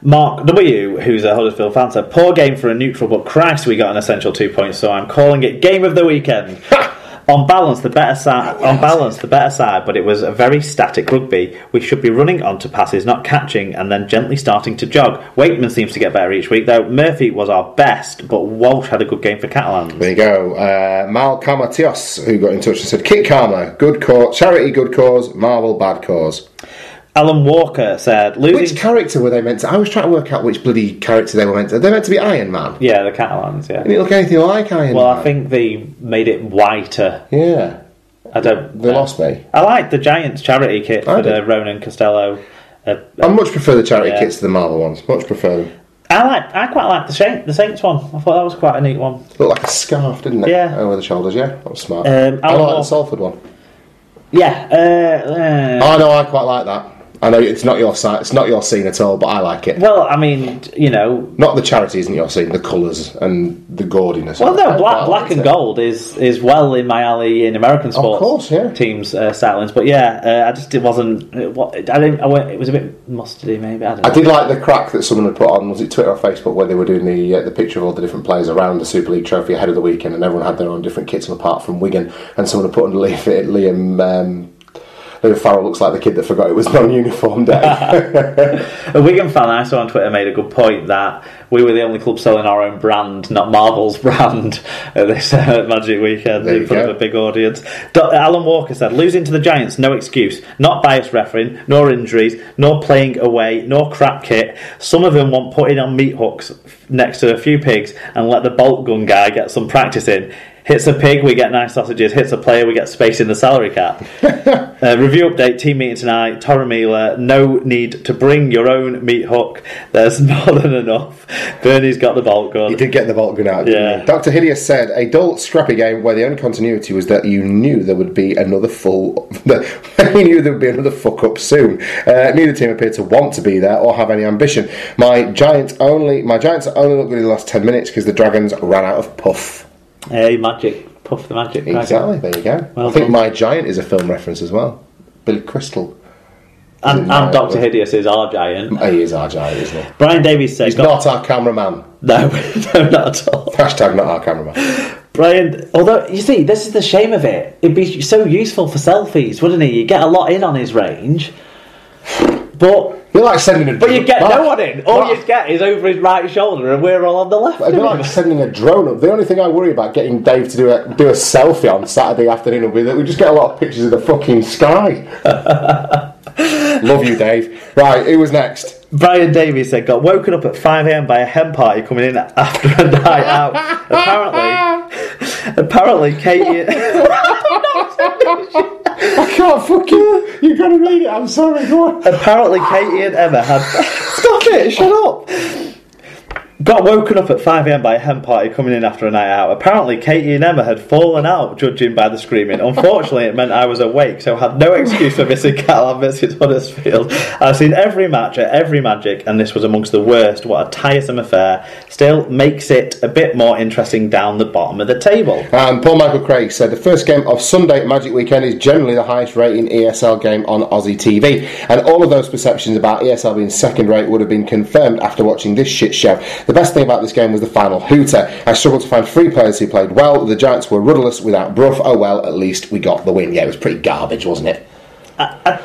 Mark W, who's a Huddersfield fan, said, poor game for a neutral, but Christ, we got an essential 2 points, so I'm calling it game of the weekend. On balance, the better side, but it was a very static rugby. We should be running onto passes, not catching, and then gently starting to jog. Wakeman seems to get better each week, though. Murphy was our best, but Walsh had a good game for Catalans. There you go. Mal Kamatios, who got in touch and said, Kit Karma, good cause, charity, good cause, Marvel, bad cause. Alan Walker said, which character were they meant to... I was trying to work out which bloody character they were meant to... Are they meant to be Iron Man? Yeah, the Catalans, yeah. Didn't it look anything like Iron Man? Well, I think they made it whiter. Yeah. They lost me. I like the Giants charity kit for the Ronan Costello. I much prefer the charity kits to the Marvel ones. Much prefer them. I quite like the Saints one. I thought that was quite a neat one. It looked like a scarf, didn't it? Yeah. Over the shoulders, yeah. That was smart. I like the Salford one. Yeah. I know, I quite like that. I know it's not your scene at all, but I like it. Well, I mean, you know... Not the charity isn't your scene, the colours and the gaudiness. Well, no, black and gold is well in my alley in American sports teams' stylings. But yeah, it wasn't... it was a bit mustardy, maybe. I did like the crack that someone had put on, was it Twitter or Facebook, where they were doing the picture of all the different players around the Super League trophy ahead of the weekend, and everyone had their own different kits apart from Wigan, and someone had put underneath it Liam Farrell looks like the kid that forgot it was non-uniform day. A Wigan fan I saw on Twitter made a good point that we were the only club selling our own brand, not Marvel's brand, at this Magic Weekend in front of a big audience. Alan Walker said, losing to the Giants, no excuse. Not biased refereeing, nor injuries, nor playing away, nor crap kit. Some of them want putting on meat hooks next to a few pigs and let the bolt gun guy get some practice in. Hits a pig, we get nice sausages. Hits a player, we get space in the salary cap. Review update, team meeting tonight. Torramila, no need to bring your own meat hook. There's more than enough. Bernie's got the bolt gun. He did get the bolt gun out, didn't he? Dr. Hideous said, a dull, scrappy game where the only continuity was that you knew there would be another fuck up soon. Neither team appeared to want to be there or have any ambition. My Giants only looked good in the last 10 minutes because the Dragons ran out of puff. Hey, Magic. Puff the Magic. Exactly, there you go. Well, I think My Giant is a film reference as well. Billy Crystal. And Dr. Hideous is our giant. He is our giant, isn't he? Brian Davies said... He's not our cameraman. No, not at all. Hashtag not our cameraman. Brian, although, you see, this is the shame of it. It'd be so useful for selfies, wouldn't he? You get a lot in on his range. But... You're like sending But you get no one in. All you get is over his right shoulder and we're all on the left. It'd be like sending a drone up. The only thing I worry about getting Dave to do a selfie on Saturday afternoon will be that we just get a lot of pictures of the fucking sky. Love you, Dave. Right, who was next? Brian Davies said, got woken up at 5 a.m. by a hen party coming in after a night out. Apparently Katie... I can't fucking... You've got to read it, I'm sorry, go on. Apparently Katie and Emma had... Stop it, shut up. Got woken up at 5 a.m. by a hen party coming in after a night out. Apparently Katie and Emma had fallen out, judging by the screaming. Unfortunately, it meant I was awake, so had no excuse for missing Catalan versus Huddersfield. I've seen every match at every Magic, and this was amongst the worst. What a tiresome affair. Still makes it a bit more interesting down the bottom of the table. And Paul Michael Craig said, the first game of Sunday Magic Weekend is generally the highest rating ESL game on Aussie TV. And all of those perceptions about ESL being second rate would have been confirmed after watching this shit show. The best thing about this game was the final hooter. I struggled to find 3 players who played well. The Giants were rudderless without Brough. Oh well, at least we got the win. Yeah, it was pretty garbage, wasn't it? I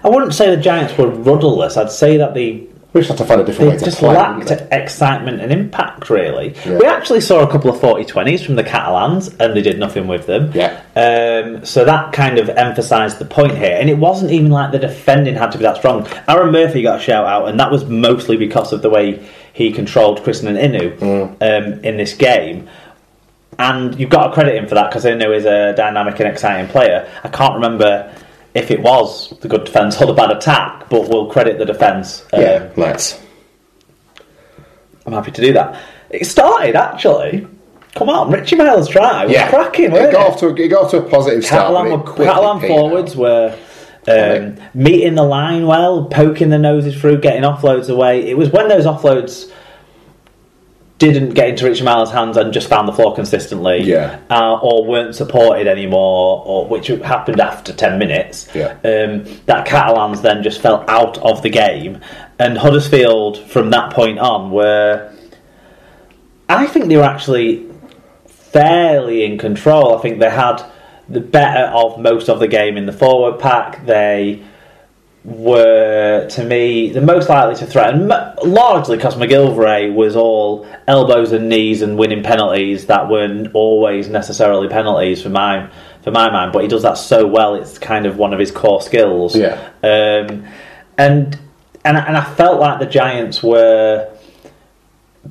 wouldn't say the Giants were rudderless. I'd say that we just had to find a different way to play. They just lacked excitement and impact, really. Yeah. We actually saw a couple of 40-20s from the Catalans, and they did nothing with them. Yeah. So that kind of emphasised the point here. And it wasn't even like the defending had to be that strong. Aaron Murphy got a shout-out, and that was mostly because of the way he controlled Kristen and Inu in this game. And you've got to credit him for that, because Inu is a dynamic and exciting player. I can't remember if it was the good defence or the bad attack, but we'll credit the defence. Let's. I'm happy to do that. It started, actually. Come on, Richie Miles' try was cracking, wasn't it? It got off to a positive start. Catalan forwards were meeting the line well, poking the noses through, getting offloads away. It was when those offloads didn't get into Richie Marler's hands and just found the floor consistently, or weren't supported anymore, or which happened after 10 minutes, that Catalans then just fell out of the game. And Huddersfield, from that point on, I think they were actually fairly in control. I think they had the better of most of the game in the forward pack. They were, to me, the most likely to threaten, largely because McGilvray was all elbows and knees and winning penalties that weren't always necessarily penalties for my mind, but he does that so well. It's kind of one of his core skills. And I felt like the Giants were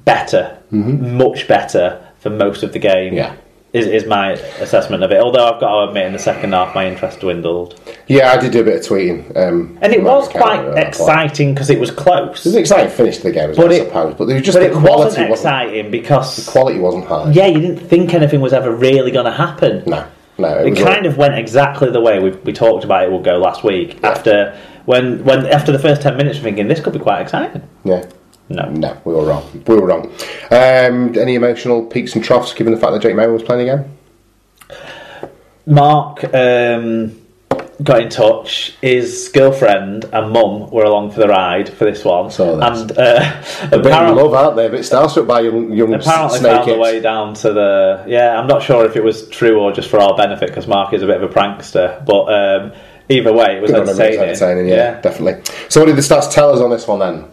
better, much better for most of the game. Is my assessment of it. Although I've got to admit, in the second half, my interest dwindled. Yeah, I did do a bit of tweeting. And it was quite exciting because it was close. It was an exciting finish to the game, I suppose. But it wasn't exciting because the quality wasn't high. Yeah, you didn't think anything was ever really going to happen. No. It kind of went exactly the way we talked about it would go last week. After the first 10 minutes, we're thinking this could be quite exciting. Yeah. No, we were wrong. Any emotional peaks and troughs given the fact that Jake Mason was playing again? Mark got in touch. His girlfriend and mum were along for the ride for this one. And a bit of love, aren't they? A bit starstruck by young apparently snake found the way down to the... Yeah, I'm not sure if it was true or just for our benefit because Mark is a bit of a prankster. But either way, it was entertaining. Yeah, definitely. So what did the stats tell us on this one then?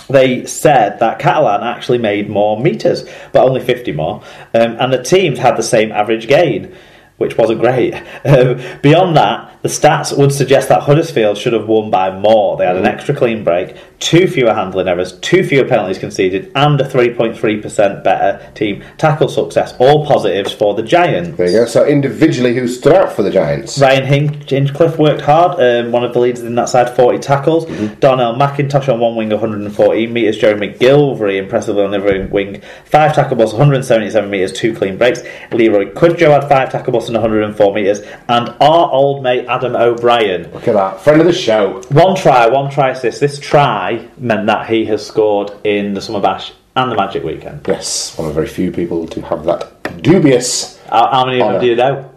They said that Catalan actually made more metres, but only 50 more, and the teams had the same average gain, which wasn't great. Beyond that, the stats would suggest that Huddersfield should have won by more. They had an extra clean break, 2 fewer handling errors, 2 fewer penalties conceded, and a 3.3% better team tackle success. All positives for the Giants. There you go. So individually, who stood out for the Giants? Ryan Hinchcliffe worked hard, one of the leaders in that side, 40 tackles. Darnell McIntosh on one wing, 114 metres. Jerry McGilvray, impressively on the other wing, 5 tackle balls, 177 metres, 2 clean breaks. Leroy Kudjoe had 5 tackle balls and 104 metres. And our old mate Adam O'Brien. Look at that, friend of the show. One try assist. This try meant that he has scored in the Summer Bash and the Magic Weekend. Yes, one of very few people to have that dubious. How many of them do you know?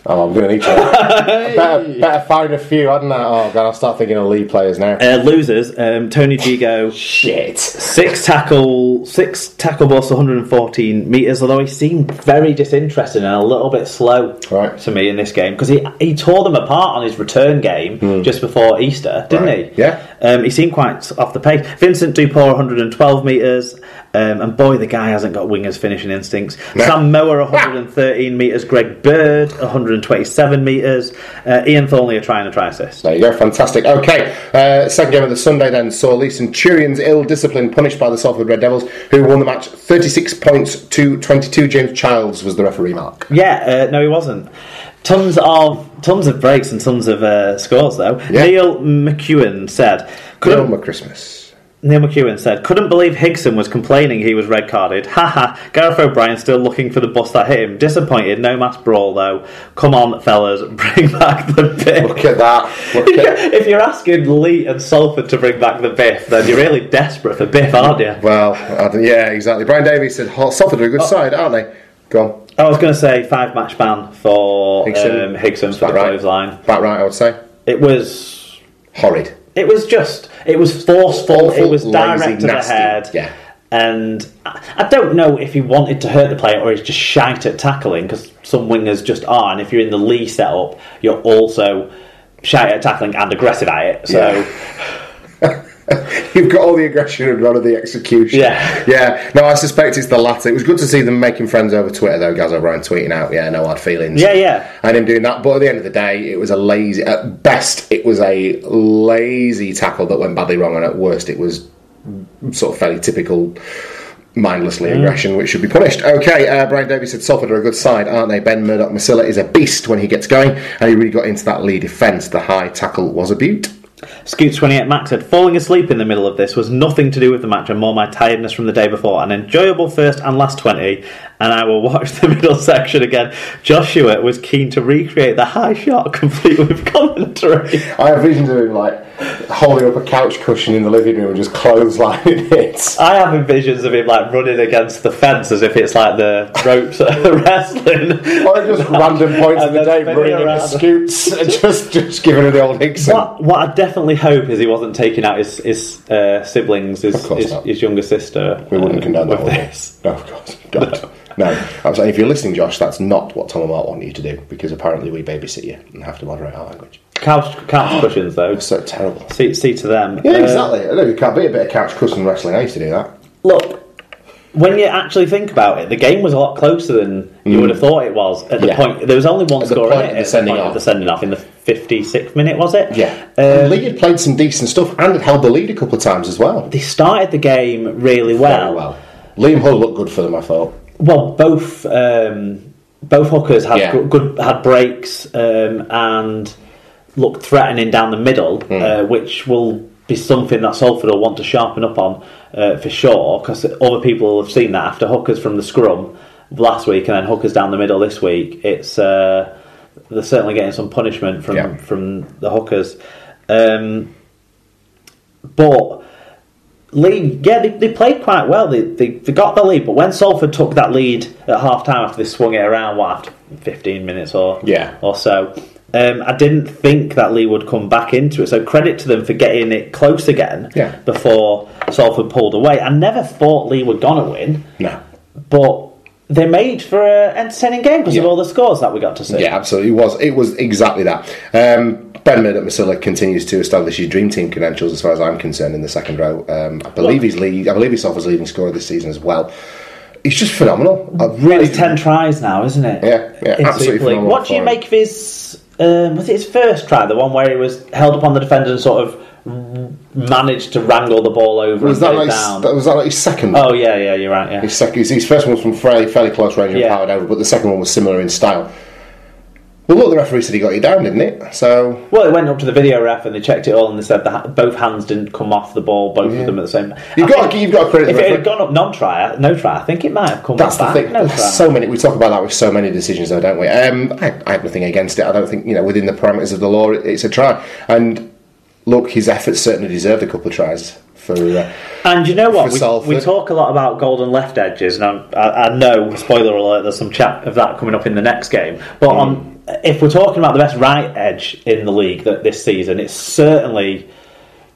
Oh, I'm going to need to. better find a few, hadn't I? Oh, God, I'll start thinking of league players now. Losers, Tony Gigo. Shit. 6 tackle balls, 114 metres, although he seemed very disinterested and a little bit slow to me in this game, because he tore them apart on his return game just before Easter, didn't he? Yeah. He seemed quite off the pace. Vincent Dupont, 112 metres, and boy, the guy hasn't got wingers finishing instincts. No. Sam Mower, 113 metres, Greg Bird, 127 metres, Ian Thornley trying a try assist. There you go, fantastic. Okay, second game of the Sunday then saw Lee Centurions ill-discipline punished by the Salford Red Devils, who won the match 36 points to 22. James Childs was the referee, Mark. Yeah, no he wasn't. Tons of breaks and tons of scores though. Yeah. Neil McEwen said... Neil McEwen said, couldn't believe Higson was complaining he was red carded. Haha, Gareth O'Brien still looking for the bus that hit him. Disappointed, no mass brawl though. Come on, fellas, bring back the biff. Look at that. If you're asking Lee and Salford to bring back the biff, then you're really desperate for biff, aren't you? Well, yeah, exactly. Brian Davies said, Salford are a good side, aren't they? Go on. I was going to say 5-match ban for Higson for the clothesline. About right, I would say. It was... horrid. It was forceful, it was direct to the head. Yeah. And I don't know if he wanted to hurt the player or he's just shite at tackling, because some wingers just are, and if you're in the Lee setup, you're also shite at tackling and aggressive at it. So... Yeah. You've got all the aggression and none of the execution. Yeah. No, I suspect it's the latter. It was good to see them making friends over Twitter, though. Gaz O'Brien tweeting out, no hard feelings. Yeah. And him doing that. But at the end of the day, it was at best, it was a lazy tackle that went badly wrong, and at worst, it was sort of fairly typical mindlessly aggression, which should be punished. Okay, Brian Davies said Salford are a good side, aren't they? Ben Murdoch-Masilla is a beast when he gets going, and he really got into that Lee defence. The high tackle was a beaut. Scoot28 Max said, falling asleep in the middle of this was nothing to do with the match and more my tiredness from the day before. An enjoyable first and last 20, and I will watch the middle section again. Joshua was keen to recreate the high shot complete with commentary. I have visions of him holding up a couch cushion in the living room and just clotheslining it. I have visions of him like running against the fence as if it's like the ropes at wrestling. Or just random points of the day running in scoots and just giving her the old Nixon. What I definitely hope is he wasn't taking out his siblings, his younger sister. We wouldn't condone that, would we? No, of course. Don't. No, I'm saying if you're listening, Josh, that's not what Tom and Mark want you to do, because apparently we babysit you and have to moderate our language. Couch cushions, though. It's so terrible. See to them. Yeah, exactly. I know you can't beat a bit of couch cushion wrestling. I used to do that. Look, when you actually think about it, the game was a lot closer than you would have thought it was at the point. There was only one score in it at the point of the sending off in the 56th minute, was it? Yeah. Lee had played some decent stuff and had held the lead a couple of times as well. They started the game really well. Very well. Liam Hull looked good for them, I thought. Well, both hookers had had breaks and looked threatening down the middle, which will be something that Salford will want to sharpen up on for sure, because other people have seen that after hookers from the scrum last week and then hookers down the middle this week. It's they're certainly getting some punishment from the hookers, but Lee, they played quite well. They got the lead, but when Salford took that lead at half time after they swung it around, after 15 minutes or so, I didn't think that Lee would come back into it. So credit to them for getting it close again before Salford pulled away. I never thought Lee were going to win. No. But they made for an entertaining game because of all the scores that we got to see. Yeah, absolutely. It was exactly that. Ben Murdoch-Masila continues to establish his dream team credentials as far as I'm concerned in the second row. I believe he's Salford's leading scorer this season as well. He's just phenomenal. Really, 10 tries now, isn't it? Yeah, absolutely phenomenal. What do you make of his? Was it his first try, the one where he was held up on the defender and sort of managed to wrangle the ball over and get it down? Was that like his second? Oh yeah, you're right. Yeah, his first one was from fairly close range and powered over, but the second one was similar in style. Well, look, the referee said he got you down, didn't it? So, well, it went up to the video ref and they checked it all and they said that both hands didn't come off the ball, both of them at the same time. You've got to credit. If it had gone up no try, I think it might have come back. That's the thing. No try. So many. We talk about that with so many decisions, though, don't we? I have nothing against it. I don't think within the parameters of the law, it's a try. And look, his efforts certainly deserved a couple of tries. And you know what? We talk a lot about golden left edges, and I know, spoiler alert, there's some chat of that coming up in the next game. But if we're talking about the best right edge in the league this season, it's certainly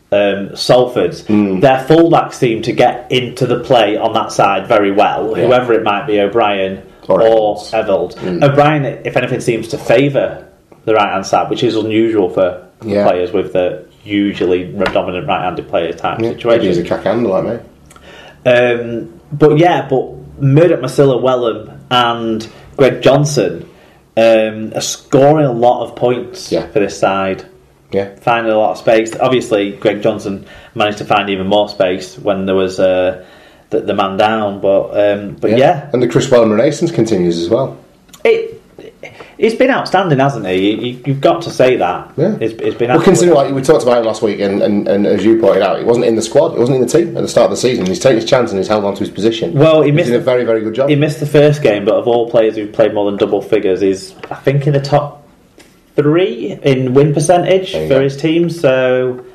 Salford's. Their fullbacks seem to get into the play on that side very well, whoever it might be, O'Brien or Eveld. O'Brien, if anything, seems to favour the right-hand side, which is unusual for players with the usually dominant right-handed player type situation. Maybe he's a cack-handle like me. But Murdoch-Masila, Wellham and Greg Johnson are scoring a lot of points for this side. Yeah, finding a lot of space. Obviously, Greg Johnson managed to find even more space when there was the man down. But and the Chris Wellham renaissance continues as well. He's been outstanding, hasn't he? You've got to say that. Yeah. He's been. Well, considering like we talked about him last week, and as you pointed out, he wasn't in the squad. He wasn't in the team at the start of the season. He's taken his chance and he's held on to his position. Well, he did a very, very good job. He missed the first game, but of all players who've played more than double figures, he's I think in the top 3 in win percentage for his team. So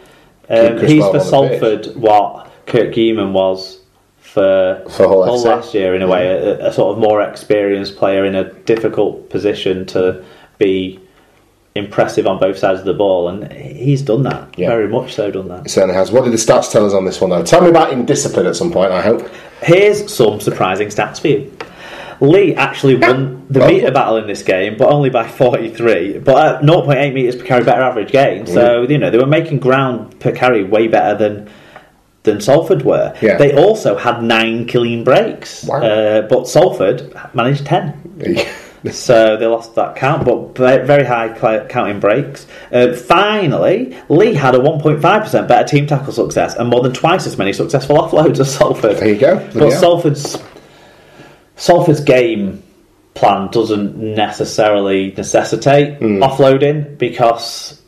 he's for Salford what Kirk Geeman was for Hull last year in a way, a sort of more experienced player in a difficult position to be impressive on both sides of the ball, and he's done that, very much so done that. He certainly has. What did the stats tell us on this one though? Tell me about indiscipline at some point, I hope. Here's some surprising stats for you. Lee actually won the metre battle in this game, but only by 43, but at 0.8 metres per carry better average gain, so they were making ground per carry way better than Salford were. Yeah. They also had 9 clean breaks, but Salford managed 10. So they lost that count, but very high counting breaks. Finally, Lee had a 1.5% better team tackle success and more than twice as many successful offloads as Salford. There you go. But Salford's game plan doesn't necessarily necessitate offloading because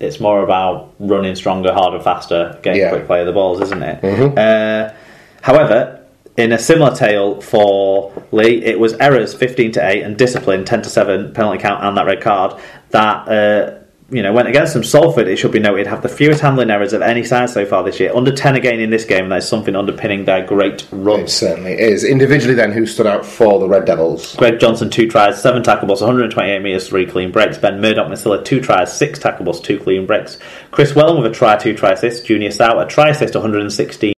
it's more about running stronger, harder, faster, getting quick play of the balls, isn't it? Mm-hmm. However, in a similar tale for Lee, it was errors 15-8 and discipline 10-7, penalty count and that red card that went against them. Salford, it should be noted, have the fewest handling errors of any side so far this year. Under 10 again in this game, and that is something underpinning their great run. It certainly is. Individually then, who stood out for the Red Devils? Greg Johnson, 2 tries, 7 tackles, 128 metres, 3 clean breaks. Ben Murdoch-Masilla, 2 tries, 6 tackles, 2 clean breaks. Chris Wellen with a try, 2 try assists. Junior Stout, a try assist, 116